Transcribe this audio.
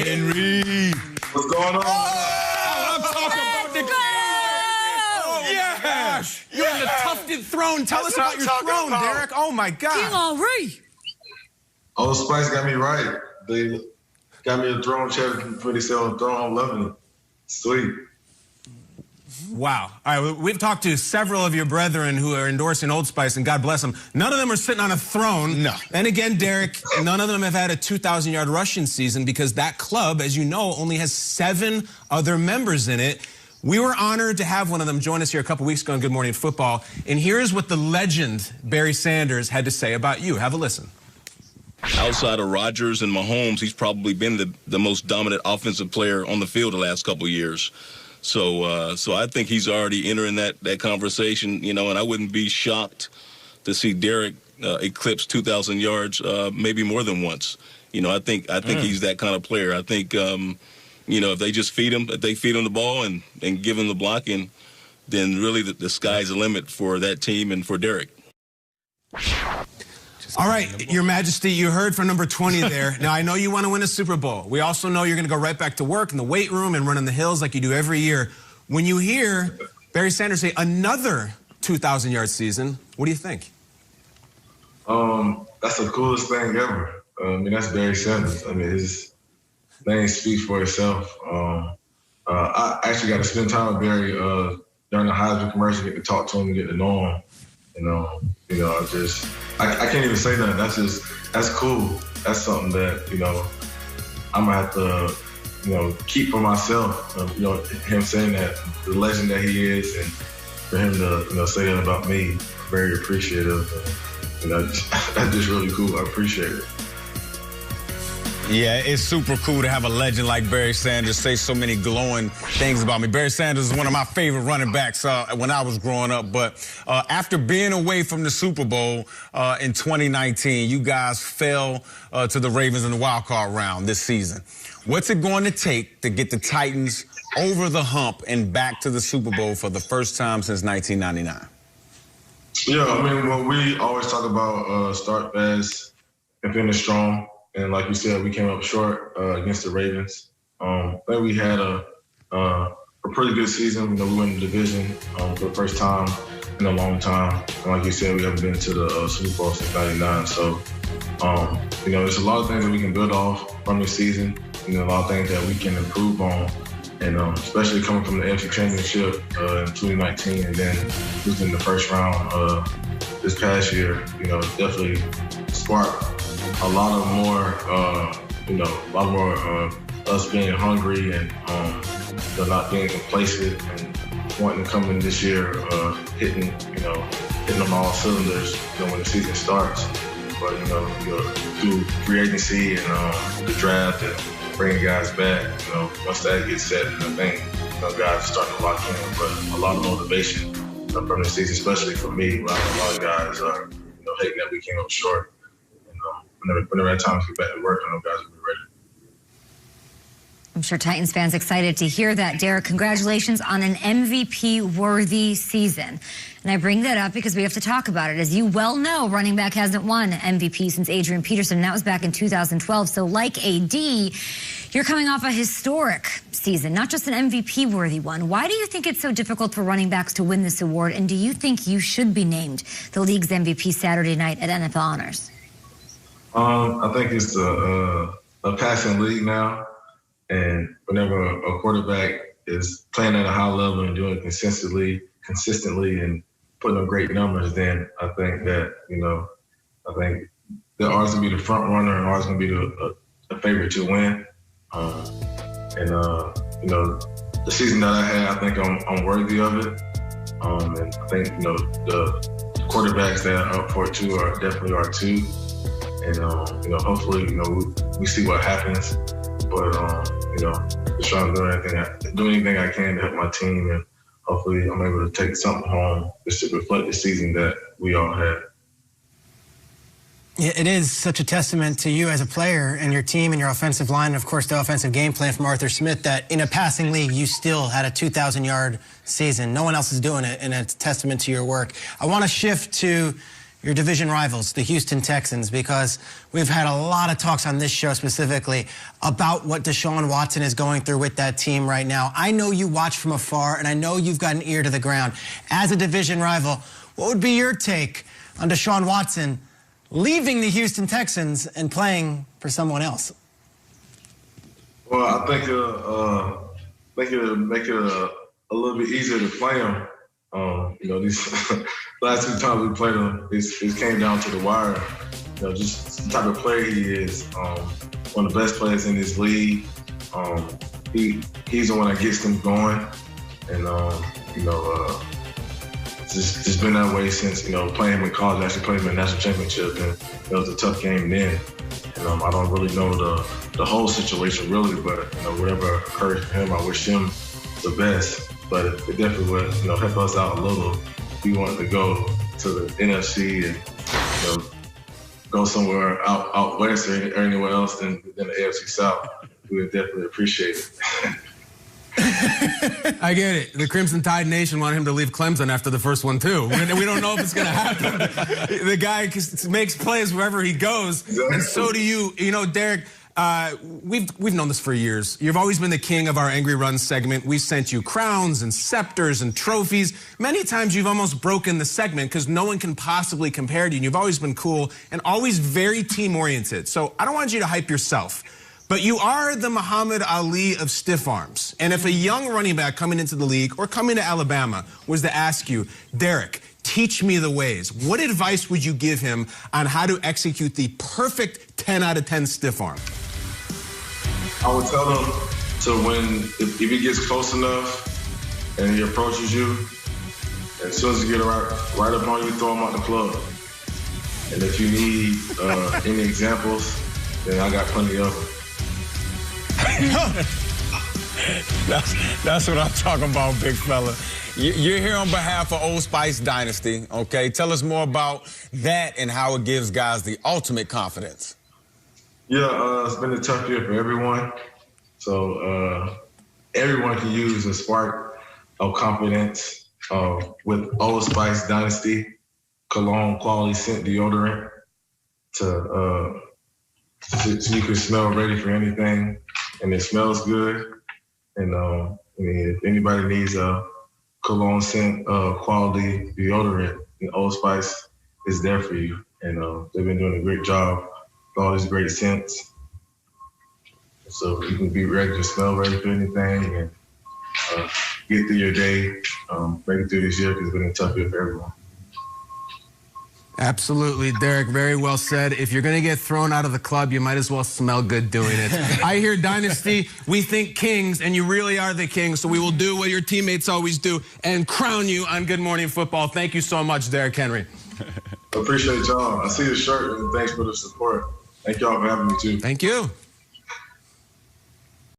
Henry. What's going on? I'm talking about the gosh. You're in the tufted throne. Tell us about your throne, Derrick. Oh, my God. King Henry. Old Spice got me right. They got me a throne chair, pretty sell on the throne. I'm loving it. Sweet. Wow. All right, we've talked to several of your brethren who are endorsing Old Spice, and God bless them. None of them are sitting on a throne. No. And again, Derrick, none of them have had a 2,000-yard rushing season because that club, as you know, only has 7 other members in it. We were honored to have one of them join us here a couple weeks ago on Good Morning Football. And here's what the legend, Barry Sanders, had to say about you. Have a listen. Outside of Rodgers and Mahomes, he's probably been the most dominant offensive player on the field the last couple of years. So I think he's already entering that conversation, you know, and I wouldn't be shocked to see Derrick eclipse 2,000 yards maybe more than once. You know, I think he's that kind of player. I think, you know, if they just feed him the ball and give him the blocking, then really the sky's the limit for that team and for Derrick. All right, Your Majesty, you heard from number 20 there. Now, I know you want to win a Super Bowl. We also know you're going to go right back to work in the weight room and run in the hills like you do every year. When you hear Barry Sanders say another 2,000-yard season, what do you think? That's the coolest thing ever. I mean, that's Barry Sanders. I mean, his name speaks for itself. I actually got to spend time with Barry during the Heisman commercial, get to talk to him and get to know him. I can't even say that. That's cool. That's something that, you know, I'm going to have to, you know, keep for myself. You know, him saying that, the legend that he is, and for him to, you know, say that about me, very appreciative. You know, that's just really cool. I appreciate it. Yeah, it's super cool to have a legend like Barry Sanders say so many glowing things about me. Barry Sanders is one of my favorite running backs when I was growing up. But after being away from the Super Bowl in 2019, you guys fell to the Ravens in the wild card round this season. What's it going to take to get the Titans over the hump and back to the Super Bowl for the first time since 1999? Yeah, I mean, well, we always talk about start fast and finish strong. And like you said, we came up short against the Ravens. I think we had a pretty good season. You know, we won the division for the first time in a long time. And like you said, we haven't been to the Super Bowl since '99. So, you know, there's a lot of things that we can build off from this season. You know, a lot of things that we can improve on. And especially coming from the NFC Championship in 2019 and then losing the first round this past year, you know, definitely sparked a lot more us being hungry and not being complacent and wanting to come in this year hitting on all cylinders, you know, when the season starts. But through free agency and the draft and bringing guys back, you know, once that gets set, I think guys are starting to lock in. But a lot of motivation from the season, especially for me. A lot of guys are hating that we came up short. Whenever that time to get back to work, I know guys will be ready. I'm sure Titans fans excited to hear that, Derrick. Congratulations on an MVP-worthy season. And I bring that up because we have to talk about it. As you well know, running back hasn't won MVP since Adrian Peterson, and that was back in 2012. So like AD, you're coming off a historic season, not just an MVP-worthy one. Why do you think it's so difficult for running backs to win this award? And do you think you should be named the league's MVP Saturday night at NFL Honors? I think it's a passing league now, and whenever a quarterback is playing at a high level and doing it consistently, and putting up great numbers, then I think that I think they're always gonna be the front runner and always gonna be the favorite to win. The season that I had, I think I'm worthy of it, and I think the quarterbacks that are up for it too definitely are too. And, hopefully, we see what happens. But, just trying to do anything I can to help my team. And hopefully I'm able to take something home just to reflect the season that we all had. It is such a testament to you as a player and your team and your offensive line, and of course the offensive game plan from Arthur Smith, that in a passing league you still had a 2,000-yard season. No one else is doing it, and it's a testament to your work. I want to shift to your division rivals, the Houston Texans, because we've had a lot of talks on this show specifically about what Deshaun Watson is going through with that team right now. I know you watch from afar, and I know you've got an ear to the ground. As a division rival, what would be your take on Deshaun Watson leaving the Houston Texans and playing for someone else? Well, I think it'll make it a little bit easier to play him. These last 2 times we played him, it came down to the wire. Just the type of player he is. One of the best players in this league. He's the one that gets them going, and just been that way since playing him in college. Actually playing him in the national championship, and it was a tough game then. And I don't really know the whole situation really, but whatever occurred for him, I wish him the best. But it definitely would help us out a little if we wanted to go to the NFC and go somewhere out west or anywhere else than the AFC South. We would definitely appreciate it. I get it. The Crimson Tide Nation wanted him to leave Clemson after the first one, too. We don't know if it's going to happen. The guy makes plays wherever he goes, exactly. And so do you. Derrick, we've known this for years. You've always been the king of our Angry Run segment. We sent you crowns and scepters and trophies. Many times you've almost broken the segment because no one can possibly compare to you. And you've always been cool and always very team-oriented. So I don't want you to hype yourself. But you are the Muhammad Ali of stiff arms. And if a young running back coming into the league or coming to Alabama was to ask you, Derrick, teach me the ways, what advice would you give him on how to execute the perfect 10 out of 10 stiff arm? I would tell him if he gets close enough and he approaches you, as soon as you get right up on you, throw him out the club. And if you need any examples, then I got plenty of them. That's what I'm talking about, big fella. You're here on behalf of Old Spice Dynasty, okay? Tell us more about that and how it gives guys the ultimate confidence. Yeah, it's been a tough year for everyone. So everyone can use a spark of confidence with Old Spice Dynasty cologne quality scent deodorant so you can smell ready for anything, and it smells good. And if anybody needs a cologne scent quality deodorant, Old Spice is there for you. And they've been doing a great job with all these great scents. So you can be ready to smell ready for anything and get through your day, make it through this year because it's been a tough year for everyone. Absolutely, Derrick. Very well said. If you're going to get thrown out of the club, you might as well smell good doing it. I hear Dynasty, we think kings, and you really are the king, so we will do what your teammates always do and crown you on Good Morning Football. Thank you so much, Derrick Henry. I appreciate y'all. I see the shirt, and thanks for the support. Thank y'all for having me, too. Thank you.